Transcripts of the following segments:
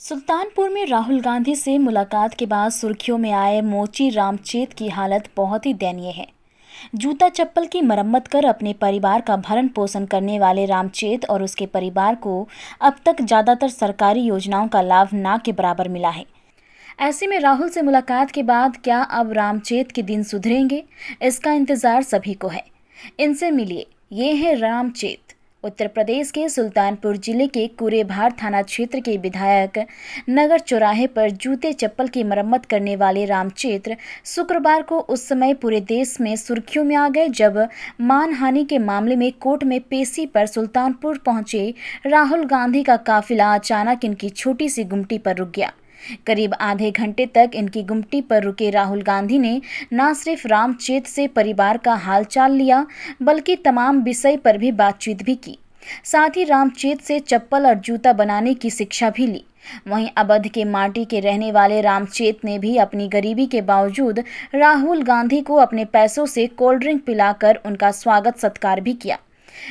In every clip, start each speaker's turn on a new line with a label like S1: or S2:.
S1: सुल्तानपुर में राहुल गांधी से मुलाकात के बाद सुर्खियों में आए मोची रामचेत की हालत बहुत ही दयनीय है। जूता चप्पल की मरम्मत कर अपने परिवार का भरण पोषण करने वाले रामचेत और उसके परिवार को अब तक ज्यादातर सरकारी योजनाओं का लाभ ना के बराबर मिला है। ऐसे में राहुल से मुलाकात के बाद क्या अब रामचेत के दिन सुधरेंगे, इसका इंतजार सभी को है। इनसे मिलिए, ये है रामचेत। उत्तर प्रदेश के सुल्तानपुर जिले के कुरेभार थाना क्षेत्र के विधायक नगर चौराहे पर जूते चप्पल की मरम्मत करने वाले रामचेत शुक्रवार को उस समय पूरे देश में सुर्खियों में आ गए जब मानहानि के मामले में कोर्ट में पेशी पर सुल्तानपुर पहुंचे राहुल गांधी का काफिला अचानक इनकी छोटी सी गुमटी पर रुक गया। करीब आधे घंटे तक इनकी गुमटी पर रुके राहुल गांधी ने न सिर्फ रामचेत से परिवार का हालचाल लिया बल्कि तमाम विषय पर भी बातचीत भी की। साथ ही रामचेत से चप्पल और जूता बनाने की शिक्षा भी ली। वहीं अवध के माटी के रहने वाले रामचेत ने भी अपनी गरीबी के बावजूद राहुल गांधी को अपने पैसों से कोल्ड ड्रिंक पिलाकर उनका स्वागत सत्कार भी किया।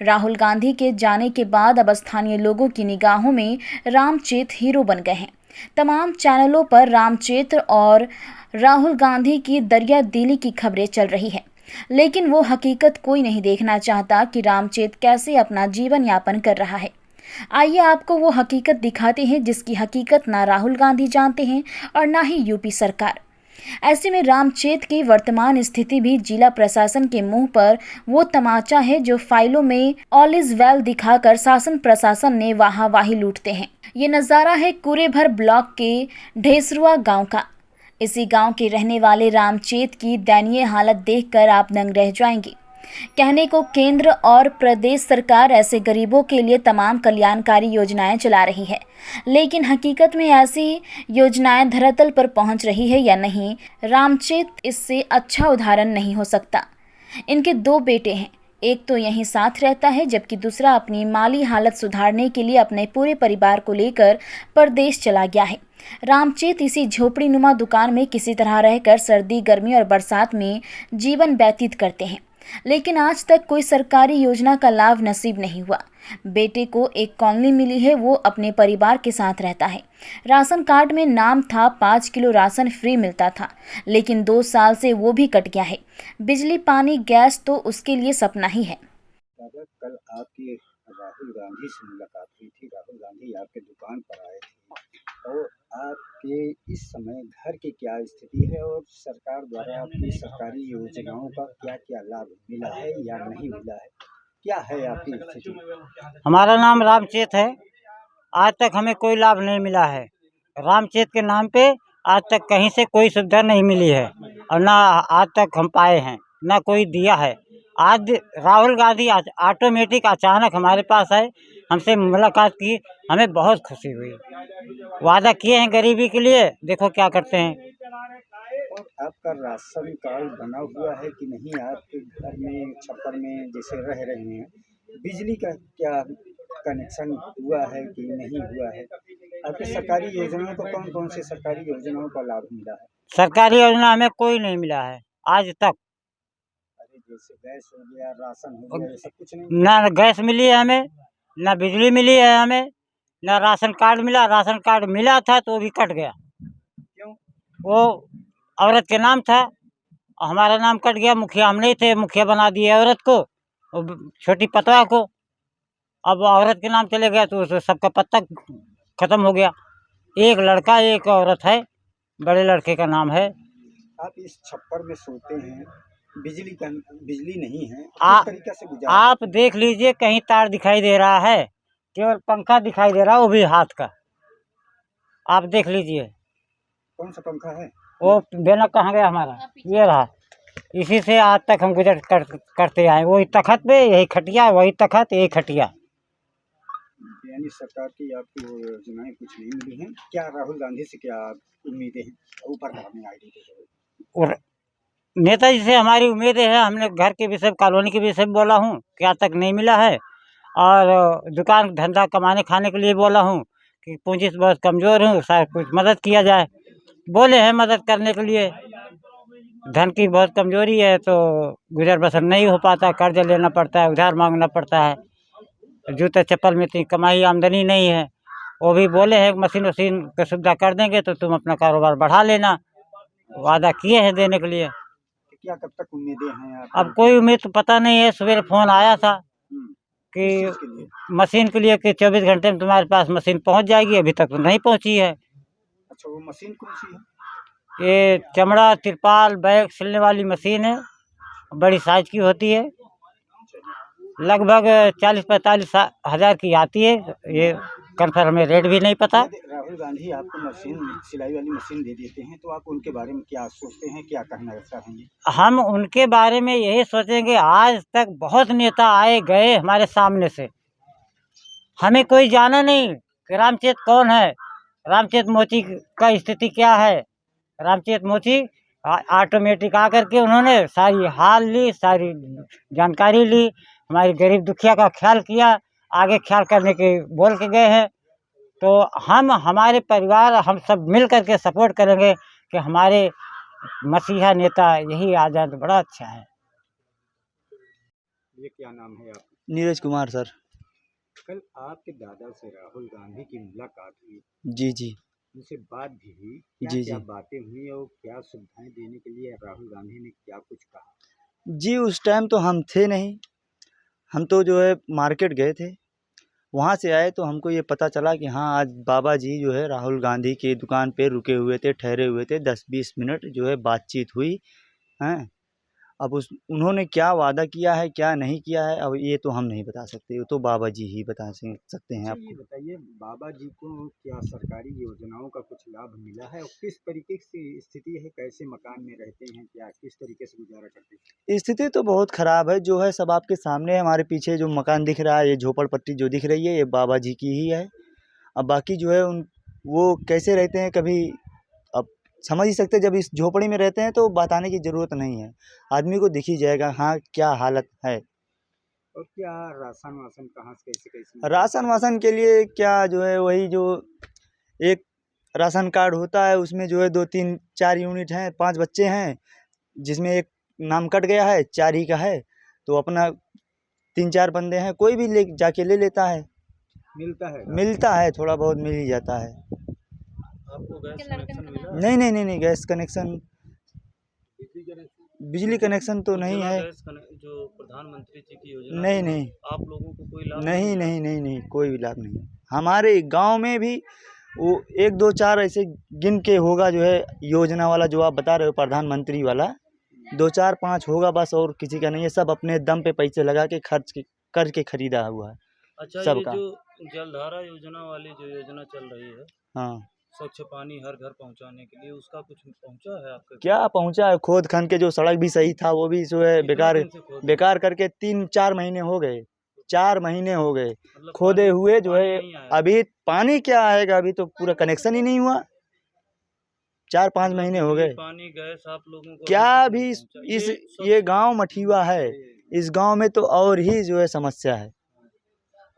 S1: राहुल गांधी के जाने के बाद अब स्थानीय लोगों की निगाहों में रामचेत हीरो बन गए हैं। तमाम चैनलों पर रामचेत और राहुल गांधी की दरिया दिली की खबरें चल रही हैं, लेकिन वो हकीकत कोई नहीं देखना चाहता कि रामचेत कैसे अपना जीवन यापन कर रहा है। आइए आपको वो हकीकत दिखाते हैं जिसकी हकीकत ना राहुल गांधी जानते हैं और ना ही यूपी सरकार। ऐसे में रामचेत की वर्तमान स्थिति भी जिला प्रशासन के मुंह पर वो तमाचा है जो फाइलों में ऑल इज वेल दिखाकर शासन प्रशासन ने वाहवाही लूटते हैं। ये नज़ारा है कुरेभर ब्लॉक के ढेसरुआ गांव का। इसी गांव के रहने वाले रामचेत की दयनीय हालत देखकर आप दंग रह जाएंगे। कहने को केंद्र और प्रदेश सरकार ऐसे गरीबों के लिए तमाम कल्याणकारी योजनाएं चला रही है, लेकिन हकीकत में ऐसी योजनाएं धरातल पर पहुंच रही है या नहीं, रामचेत इससे अच्छा उदाहरण नहीं हो सकता। इनके दो बेटे हैं, एक तो यहीं साथ रहता है जबकि दूसरा अपनी माली हालत सुधारने के लिए अपने पूरे परिवार को लेकर परदेश चला गया है। रामचेत इसी झोपड़ी नुमा दुकान में किसी तरह रहकर सर्दी, गर्मी और बरसात में जीवन व्यतीत करते हैं, लेकिन आज तक कोई सरकारी योजना का लाभ नसीब नहीं हुआ। बेटे को एक कॉलोनी मिली है, वो अपने परिवार के साथ रहता है। राशन कार्ड में नाम था 5 किलो राशन फ्री मिलता था, लेकिन 2 साल से वो भी कट गया है। बिजली, पानी, गैस तो उसके लिए सपना ही है।
S2: दादा, कल आपकी राहुल गांधी से मुलाकात हुई थी। राहुल गांधी आपके दुकान पर आए थे और आपके इस समय घर की क्या स्थिति है और सरकार द्वारा आपकी सरकारी योजनाओं का क्या क्या लाभ मिला है या नहीं मिला है, क्या है आपकी स्थिति?
S3: हमारा नाम रामचेत है। आज तक हमें कोई लाभ नहीं मिला है। रामचेत के नाम पे आज तक कहीं से कोई सुविधा नहीं मिली है और ना आज तक हम पाए हैं, ना कोई दिया है। आज राहुल गांधी ऑटोमेटिक अचानक हमारे पास आए, हमसे मुलाकात की, हमें बहुत खुशी हुई। वादा किए हैं गरीबी के लिए, देखो क्या करते हैं।
S2: और आपका राशन कार्ड बना हुआ है कि नहीं? आपके घर में छप्पर में जैसे रह रहे हैं, बिजली का क्या कनेक्शन हुआ है कि नहीं हुआ है? आपके सरकारी योजनाओं को कौन कौन से सरकारी योजनाओं का लाभ मिला है?
S3: सरकारी योजना हमें कोई नहीं मिला है आज तक।
S2: अरे जैसे गैस हो गया, राशन हो गया, ये सब कुछ नहीं?
S3: ना गैस मिली है हमें, ना बिजली मिली है हमें, ना राशन कार्ड मिला। राशन कार्ड मिला था तो वो भी कट गया।
S2: क्यों?
S3: वो औरत के नाम था, हमारा नाम कट गया। मुखिया हम नहीं थे, मुखिया बना दिए औरत को, छोटी पतवा को। अब औरत के नाम चले गया तो उससे सबका पत्ता खत्म हो गया। एक लड़का एक औरत है, बड़े लड़के का नाम है।
S2: आप इस छप्पर में सोते हैं, बिजली नहीं है,
S3: आ-
S2: किस तरीके से गुजारा?
S3: आप देख लीजिए, कहीं तार दिखाई दे रहा है, केवल पंखा दिखाई दे रहा है, वो भी हाथ का। आप देख लीजिए,
S2: कौन सा पंखा है?
S3: वो बेना कहाँ गया हमारा, ये रहा। इसी से आज तक हम करते आए। वही तखत पे, यही खटिया, वही तखत, यही खटिया।
S2: यानी सरकार की आपकी वो योजनाएं कुछ नहीं मिली हैं। क्या राहुल गांधी से क्या उम्मीदें हैं? ऊपर हमें आईडी दे दो।
S3: और नेताजी से हमारी उम्मीदें है। हमने घर के विषय, कॉलोनी के विषय में बोला हूँ कि आज तक नहीं मिला है, और दुकान धंधा कमाने खाने के लिए बोला हूँ कि पूंजी से बहुत कमज़ोर हूँ, शायद कुछ मदद किया जाए। बोले हैं मदद करने के लिए, धन की बहुत कमजोरी है तो गुजर बसर नहीं हो पाता, कर्ज लेना पड़ता है, उधार मांगना पड़ता है। जूते चप्पल में इतनी कमाई आमदनी नहीं है, वो भी बोले हैं मशीन वशीन की सुविधा कर देंगे तो तुम अपना कारोबार बढ़ा लेना, वादा किए हैं देने के लिए।
S2: तो क्या कब तक उम्मीदें हैं
S3: अब
S2: आपकी?
S3: कोई उम्मीद तो पता नहीं है। सवेरे फ़ोन आया था
S2: किस
S3: कि
S2: चीज़ के लिए?
S3: मशीन के लिए कि 24 घंटे में तुम्हारे पास मशीन पहुंच जाएगी, अभी तक तो नहीं पहुंची है।
S2: अच्छा, वो मशीन कौन सी है?
S3: ये चमड़ा, तिरपाल, बैग सिलने वाली मशीन है, बड़ी साइज की होती है, लगभग 40-45 हज़ार की आती है। ये कन्फर्म हमें रेट भी नहीं पता।
S2: यदि राहुल गांधी आपको मशीन, सिलाई वाली मशीन दे देते हैं तो आप उनके बारे में क्या सोचते हैं, क्या कहना चाहेंगे?
S3: हम उनके बारे में यही सोचेंगे, आज तक बहुत नेता आए गए हमारे सामने से, हमें कोई जाना नहीं कि रामचेत कौन है, रामचेत मोची का स्थिति क्या है। रामचेत मोची ऑटोमेटिक आकर के उन्होंने सारी हाल ली, सारी जानकारी ली, हमारी गरीब दुखिया का ख्याल किया, आगे ख्याल करने के बोल के गए हैं। तो हम हमारे परिवार हम सब मिल कर के सपोर्ट करेंगे कि हमारे मसीहा नेता यही आ जाए तो बड़ा अच्छा है।
S2: ये क्या नाम है आप?
S4: नीरज कुमार सर।
S2: कल आपके दादा से राहुल गांधी की मुलाकात हुई,
S4: जी जी
S2: उनसे बात भी हुई,
S4: जी
S2: क्या
S4: जी
S2: बातें हुई और क्या सुविधाएं देने के लिए राहुल गांधी ने क्या कुछ कहा?
S4: जी, उस टाइम तो हम थे नहीं, हम तो जो है मार्केट गए थे। वहाँ से आए तो हमको ये पता चला कि हाँ, आज बाबा जी जो है राहुल गांधी की दुकान पे रुके हुए थे, ठहरे हुए थे। 10-20 मिनट जो है बातचीत हुई हैं। अब उन्होंने क्या वादा किया है, क्या नहीं किया है, अब ये तो हम नहीं बता सकते, वो तो बाबा जी ही बता सकते हैं
S2: अच्छा,
S4: आपको।
S2: ये बताइए, बाबा जी को क्या सरकारी योजनाओं का कुछ लाभ मिला है और किस तरीके की स्थिति है, कैसे मकान में रहते हैं, क्या किस तरीके से गुजारा करते हैं?
S4: स्थिति तो बहुत ख़राब है, जो है सब आपके सामने है। हमारे पीछे जो मकान दिख रहा है, ये झोपड़पट्टी जो दिख रही है, ये बाबा जी की ही है। अब बाकी जो है वो कैसे रहते हैं, कभी अब समझ ही सकते हैं। जब इस झोपड़ी में रहते हैं तो बताने की ज़रूरत नहीं है, आदमी को दिख ही जाएगा हाँ क्या हालत है।
S2: और क्या राशन वासन कहाँ से कैसे कैसे मिलता है?
S4: राशन वासन के लिए क्या जो है, वही जो एक राशन कार्ड होता है, उसमें जो है 2-3-4 यूनिट हैं, 5 बच्चे हैं, जिसमें एक नाम कट गया है, 4 ही का है, तो अपना 3-4 बंदे हैं, कोई भी ले जाके ले लेता है। मिलता है, थोड़ा बहुत मिल ही जाता है।
S2: आपको गैस कनेक्शन मिला?
S4: नहीं, गैस कनेक्शन, बिजली कनेक्शन तो नहीं है।
S2: जो प्रधानमंत्री जी की योजना
S4: नहीं,
S2: आप लोगों को कोई लाभ
S4: नहीं, कोई भी लाभ नहीं है। हमारे गांव में भी वो 1-2-4 ऐसे गिन के होगा जो है योजना वाला, जो आप बता रहे हो प्रधानमंत्री वाला, 2-4-5 होगा बस, और किसी का नहीं है। सब अपने दम पे पैसे लगा के करके खरीदा हुआ है।
S5: अच्छा,
S4: सबका।
S5: ये जो जलधारा योजना वाली जो योजना चल रही है,
S4: हाँ,
S5: स्वच्छ पानी हर घर पहुंचाने के लिए, उसका कुछ पहुंचा है आपके?
S4: क्या पहुंचा है, खोद खन के जो सड़क भी सही था वो भी जो है बेकार करके 3-4 महीने हो गए, 4 महीने हो गए
S5: मतलब
S4: खोदे हुए जो है।
S5: नहीं आया।
S4: अभी पानी क्या आएगा, अभी तो पूरा कनेक्शन ही नहीं हुआ, 4-5 महीने हो गए।
S5: पानी गैस आप लोगों को
S4: क्या
S5: अभी
S4: भी
S5: तक नहीं पहुंचा।
S4: ये गांव मठीवा है, इस गांव में तो और ही जो है समस्या है।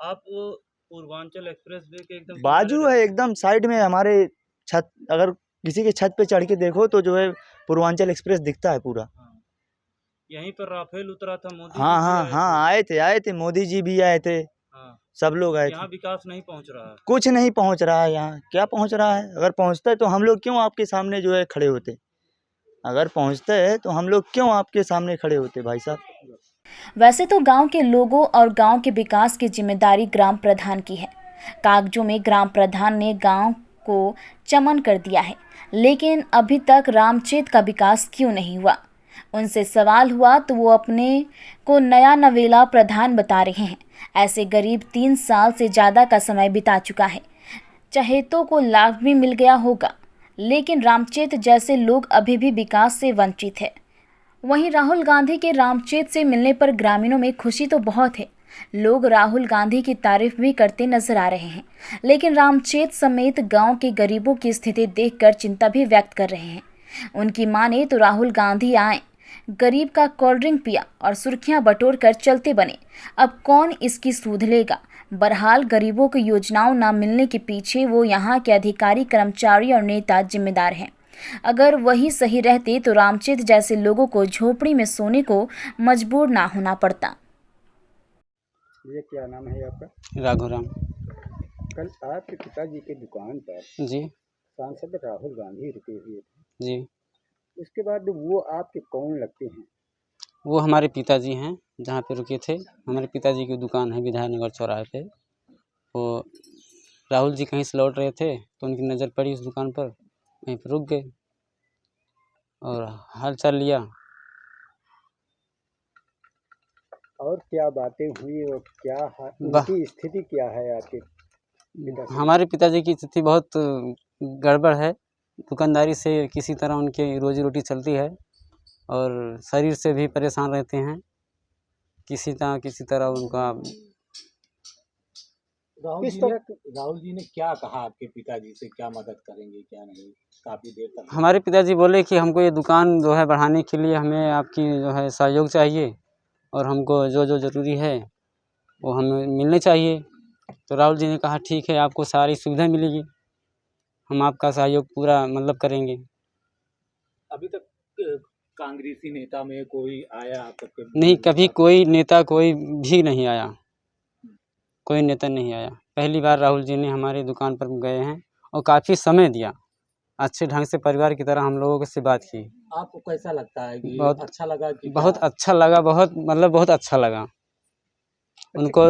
S5: आप वो पूर्वांचल एक्सप्रेस वे के एकदम
S4: बाजू है, एकदम साइड में हमारे छत, अगर किसी के छत पे चढ़ के देखो तो जो है पूर्वांचल एक्सप्रेस दिखता है पूरा।
S5: हाँ। यहीं पर राफेल उतरा था, मोदी जी
S4: हाँ,
S5: भी आए थे।
S4: आए थे, मोदी जी भी आए थे,
S5: हाँ।
S4: सब लोग आए
S5: यहाँ
S4: थे।
S5: विकास नहीं पहुंच रहा है।
S4: कुछ नहीं पहुंच रहा है, यहाँ क्या पहुंच रहा है। अगर पहुंचता है तो हम लोग क्यों आपके सामने जो है खड़े होते, अगर पहुंचता है तो हम लोग क्यों आपके सामने खड़े होते भाई साहब।
S1: वैसे तो गांव के लोगों और गांव के विकास की जिम्मेदारी ग्राम प्रधान की है। कागजों में ग्राम प्रधान ने गांव को चमन कर दिया है, लेकिन अभी तक रामचेत का विकास क्यों नहीं हुआ। उनसे सवाल हुआ तो वो अपने को नया नवेला प्रधान बता रहे हैं। ऐसे गरीब 3 साल से ज़्यादा का समय बिता चुका है, चहेतों को लाभ भी मिल गया होगा, लेकिन रामचेत जैसे लोग अभी भी विकास से वंचित है। वहीं राहुल गांधी के रामचेत से मिलने पर ग्रामीणों में खुशी तो बहुत है। लोग राहुल गांधी की तारीफ भी करते नजर आ रहे हैं, लेकिन रामचेत समेत गांव के गरीबों की स्थिति देखकर चिंता भी व्यक्त कर रहे हैं। उनकी माने तो राहुल गांधी आए, गरीब का कोल्ड ड्रिंक पिया और सुर्खियां बटोर कर चलते बने। अब कौन इसकी सूध लेगा। बहरहाल गरीबों को योजनाओं न मिलने के पीछे वो यहाँ के अधिकारी, कर्मचारी और नेता जिम्मेदार हैं। अगर वही सही रहते तो रामचेत जैसे लोगों को झोपड़ी में सोने को मजबूर ना होना पड़ता।
S2: ये क्या नाम है आपका?
S6: राघुराम।
S2: कल आपके पिताजी की दुकान पर
S6: जी
S2: सांसद राहुल गांधी रुके हुए थे।
S6: जी।
S2: उसके बाद वो आपके कौन लगते हैं?
S6: वो हमारे पिताजी हैं, जहाँ पे रुके थे। हमारे पिताजी की दुकान है विधायनगर चौराहे पे। वो राहुल जी कहीं से लौट रहे थे तो उनकी नज़र पड़ी उस दुकान पर, वहीं पर रुक गए और हाल चाल लिया।
S2: और क्या बातें हुई और क्या
S6: वाह,
S2: उनकी स्थिति क्या है आपके पिताश्री?
S6: हमारे पिताजी की स्थिति बहुत गड़बड़ है। दुकानदारी से किसी तरह उनकी रोजी रोटी चलती है और शरीर से भी परेशान रहते हैं। किसी तरह उनका
S7: राहुल जी ने क्या कहा आपके पिताजी से, क्या मदद करेंगे क्या नहीं? काफ़ी देर तक
S6: हमारे पिताजी बोले कि हमको ये दुकान जो है बढ़ाने के लिए हमें आपकी जो है सहयोग चाहिए और हमको जो जो ज़रूरी है वो हमें मिलने चाहिए। तो राहुल जी ने कहा ठीक है, आपको सारी सुविधा मिलेगी, हम आपका सहयोग पूरा मतलब करेंगे।
S7: अभी तक कांग्रेसी नेता में कोई आया आप तक?
S6: नहीं, कभी कोई नेता कोई भी नहीं आया, कोई नेता नहीं आया। पहली बार राहुल जी ने हमारी दुकान पर गए हैं और काफ़ी समय दिया, अच्छे ढंग से परिवार की तरह हम लोगों से बात की।
S7: आपको कैसा लगता है कि
S6: बहुत
S7: अच्छा लगा कि
S6: बहुत
S7: क्या?
S6: अच्छा लगा, बहुत अच्छा लगा। उनको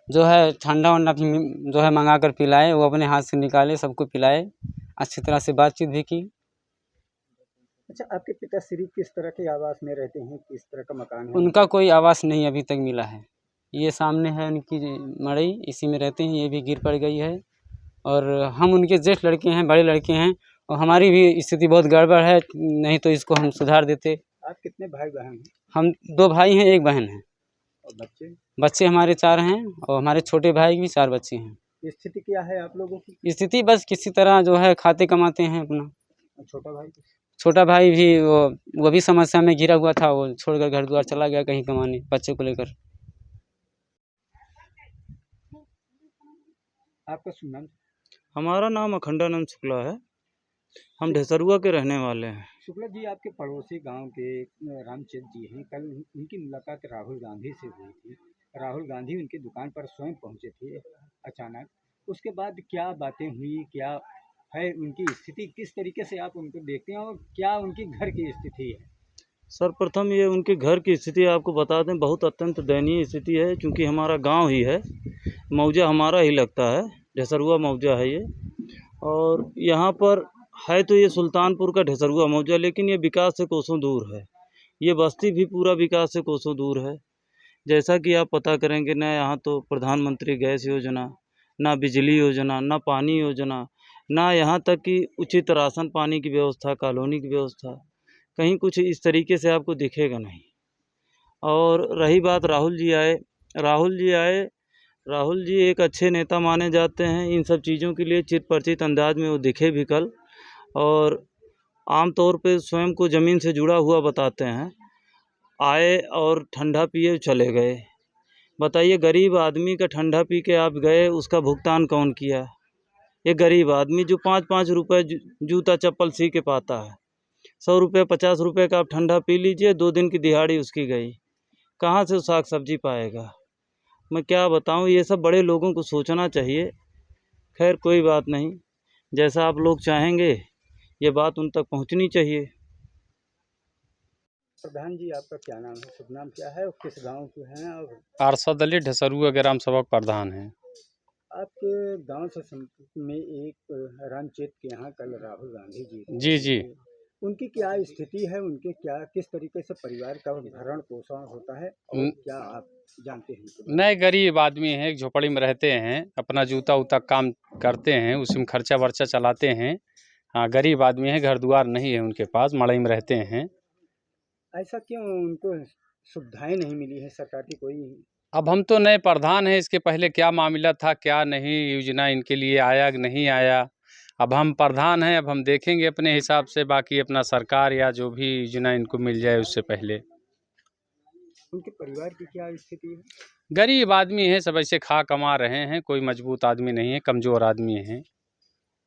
S6: जो है ठंडा वंडा भी जो है मंगा कर पिलाए, वो अपने हाथ से निकाले, सबको पिलाए, अच्छी तरह से बातचीत भी की।
S2: अच्छा, आपके पिताश्री किस तरह के आवास में रहते हैं? किस तरह का मकान है
S6: उनका कोई आवास नहीं अभी तक मिला है। ये सामने है उनकी मड़ई, इसी में रहते हैं, ये भी गिर पड़ गई है और हम उनके जेठ लड़के हैं, बड़े लड़के हैं और हमारी भी स्थिति बहुत गड़बड़ है, नहीं तो इसको हम सुधार देते।
S2: आप कितने भाई बहन हैं
S6: हम 2 भाई हैं, 1 बहन है।
S2: और बच्चे?
S6: बच्चे हमारे 4 हैं और हमारे छोटे भाई की भी 4 बच्चे हैं।
S2: स्थिति क्या है आप लोगों की?
S6: स्थिति बस किसी तरह जो है खाते कमाते हैं अपना।
S2: और छोटा भाई?
S6: छोटा भाई भी वो भी समस्या में घिरा हुआ था, वो छोड़कर घर द्वार चला गया कहीं कमाने बच्चे को लेकर।
S2: आपका शुभ नाम?
S5: हमारा नाम अखंडानंद शुक्ला है, हम ढेसरुआ के रहने वाले हैं।
S2: शुक्ला जी, आपके पड़ोसी गांव के रामचंद्र जी हैं। कल उनकी मुलाकात राहुल गांधी से हुई थी। राहुल गांधी उनकी दुकान पर स्वयं पहुंचे थे अचानक। उसके बाद क्या बातें हुई, क्या है उनकी स्थिति, किस तरीके से आप उनको देखते हैं और क्या उनकी घर की स्थिति है?
S5: सर्वप्रथम ये उनके घर की स्थिति आपको बता दें, बहुत अत्यंत दयनीय स्थिति है, क्योंकि हमारा गांव ही है, मौजा हमारा ही लगता है, ढेसरुआ मौजा है ये। और यहाँ पर है तो ये सुल्तानपुर का ढेसरुआ मौजा, लेकिन ये विकास से कोसों दूर है। ये बस्ती भी पूरा विकास से कोसों दूर है। जैसा कि आप पता करेंगे, ना यहाँ तो प्रधानमंत्री गैस योजना, ना बिजली योजना, ना पानी योजना, ना यहाँ तक कि उचित राशन पानी की व्यवस्था, कॉलोनी की व्यवस्था, कहीं कुछ इस तरीके से आपको दिखेगा नहीं। और रही बात राहुल जी आए, राहुल जी एक अच्छे नेता माने जाते हैं। इन सब चीज़ों के लिए चित परिचित अंदाज में वो दिखे भी कल, और आम तौर पे स्वयं को ज़मीन से जुड़ा हुआ बताते हैं। आए और ठंडा पिए चले गए। बताइए, गरीब आदमी का ठंडा पी के आप गए, उसका भुगतान कौन किया? ये गरीब आदमी जो 5-5 रुपये जूता चप्पल सी के पाता है, 100 रुपये 50 रुपये का आप ठंडा पी लीजिए, 2 दिन की दिहाड़ी उसकी गई, कहाँ से साग सब्जी पाएगा? मैं क्या बताऊं, ये सब बड़े लोगों को सोचना चाहिए। खैर कोई बात नहीं, जैसा आप लोग चाहेंगे ये बात उन तक पहुंचनी चाहिए।
S2: प्रधान जी, आपका क्या नाम है, शुभ नाम क्या है और किस गांव के हैं? और
S8: अरशद अली ढेसरुआ ग्राम सभा प्रधान हैं।
S2: आपके गांव से संपर्क में एक रामचेत के यहाँ कल राहुल गांधी जी
S8: जी जी।
S2: उनकी क्या स्थिति है, उनके क्या किस तरीके से परिवार का भरण पोषण होता है और क्या आप जानते हैं?
S8: नए गरीब आदमी हैं, एक झोपड़ी में रहते हैं, अपना जूता उता काम करते हैं, उसी में खर्चा वर्चा चलाते हैं। हाँ, गरीब आदमी है, घर द्वार नहीं है उनके पास, मड़ई में रहते हैं।
S2: ऐसा क्यों, उनको सुविधाएं नहीं मिली है सरकार की कोई?
S8: अब हम तो नए प्रधान हैं, इसके पहले क्या मामला था, क्या नहीं, योजना इनके लिए आया कि नहीं आया। अब हम प्रधान हैं, अब हम देखेंगे अपने हिसाब से, बाकी अपना सरकार या जो भी योजना इनको मिल जाए उससे पहले।
S2: उनके परिवार की क्या स्थिति है?
S8: गरीब आदमी है, सब ऐसे खा कमा रहे हैं, कोई मजबूत आदमी नहीं है, कमज़ोर आदमी हैं।